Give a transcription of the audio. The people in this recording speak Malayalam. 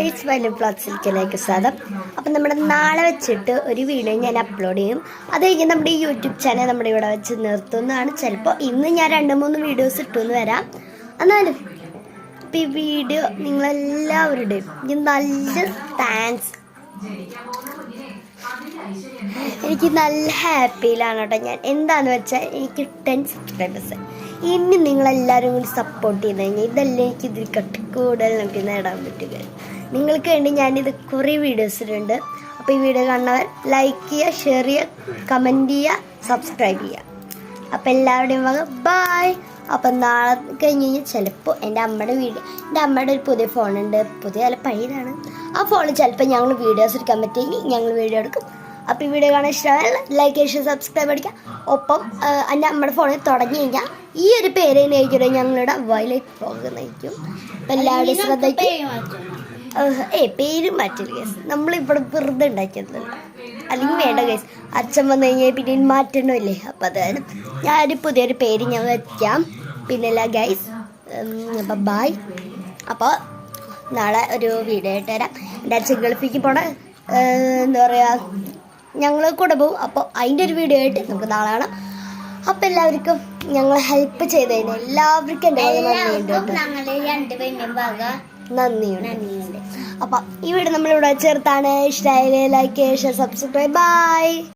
ഗൈസ്, വലിയ ഫ്ലോഗ്സിലേക്ക് സ്വാഗതം. അപ്പം നമ്മുടെ നാളെ വെച്ചിട്ട് ഒരു വീഡിയോ ഞാൻ അപ്ലോഡ് ചെയ്യും. അത് കഴിഞ്ഞ് നമ്മുടെ ഈ യൂട്യൂബ് ചാനൽ നമ്മുടെ ഇവിടെ വെച്ച് നിർത്തുന്നതാണ്. ചിലപ്പോൾ ഇന്ന് ഞാൻ 2-3 വീഡിയോസ് ഇട്ടുമെന്ന് വരാം. എന്നാലും ഇപ്പം ഈ വീഡിയോ നിങ്ങളെല്ലാവരുടെയും നല്ല താങ്ക്സ്. എനിക്ക് നല്ല ഹാപ്പിയിലാണ് കേട്ടോ ഞാൻ. എന്താണെന്ന് വെച്ചാൽ എനിക്ക് 10 സബ്സ്ക്രൈബേഴ്സ്. ഇനി നിങ്ങളെല്ലാവരും കൂടി സപ്പോർട്ട് ചെയ്ത് കഴിഞ്ഞാൽ ഇതെല്ലാം എനിക്ക് ഇതിൽ കൂടുതൽ നമുക്ക് നേടാൻ പറ്റുക. നിങ്ങൾക്ക് വേണ്ടി ഞാനിത് കുറേ വീഡിയോസ് ഇടുന്നുണ്ട്. അപ്പോൾ ഈ വീഡിയോ കാണുന്നവർ ലൈക്ക് ചെയ്യുക, ഷെയർ ചെയ്യുക, കമൻറ്റ് ചെയ്യുക, സബ്സ്ക്രൈബ് ചെയ്യുക. അപ്പോൾ എല്ലാവരുടെയും വക ബായ്. അപ്പം നാളെ കഴിഞ്ഞ് കഴിഞ്ഞാൽ ചിലപ്പോൾ എൻ്റെ അമ്മയുടെ ഒരു പുതിയ ഫോണുണ്ട്. പുതിയ അല്ല, പഴയതാണ്. ആ ഫോണിൽ ചിലപ്പോൾ ഞങ്ങൾ വീഡിയോസ് എടുക്കാൻ പറ്റിയെങ്കിൽ ഞങ്ങൾ വീഡിയോ എടുക്കും. അപ്പോൾ ഈ വീഡിയോ കാണാൻ ഇഷ്ടമായാൽ ലൈക്ക് ചെയ്യുക, സബ്സ്ക്രൈബ് അടിക്കുക. ഒപ്പം എൻ്റെ അമ്മയുടെ ഫോണിൽ തുടങ്ങി കഴിഞ്ഞാൽ ഈ ഒരു പേര് നയിക്കും ഞങ്ങളുടെ വയലറ്റ് പോകുന്നതായിരിക്കും. അപ്പം എല്ലാവരുടെയും ശ്രദ്ധയ്ക്കും പേര് മാറ്റില്ല കേസ്. നമ്മളിവിടെ വെറുതെ ഉണ്ടാക്കിയതല്ല, അല്ലെങ്കിൽ വേണ്ട കേസ്. അച്ഛൻ വന്നു കഴിഞ്ഞാൽ പിന്നെ മാറ്റണമില്ലേ. അപ്പം അതായത് ഞാനൊരു പുതിയൊരു പേര് ഞാൻ വയ്ക്കാം. പിന്നെല്ല ഗൈസ്, അപ്പം ബായ്. അപ്പോൾ നാളെ ഒരു വീഡിയോ ആയിട്ട് തരാം. എൻ്റെ അച്ഛൻ ഗൾഫിലേക്ക് പോണ എന്താ പറയുക, ഞങ്ങൾ കൂടെ പോകും. അപ്പോൾ അതിൻ്റെ ഒരു വീഡിയോ ആയിട്ട് നമുക്ക് നാളെ കാണാം. അപ്പം എല്ലാവർക്കും ഞങ്ങൾ ഹെൽപ്പ് ചെയ്തതിന് എല്ലാവർക്കും എൻ്റെ നന്ദിയുണ്ട്. അപ്പം ഈ വീഡിയോ നമ്മളിവിടെ ചേർത്താണ്. ഇഷ്ടമായാലും ലൈക്ക്, ഷെയർ, സബ്സ്ക്രൈബ്. ബൈ.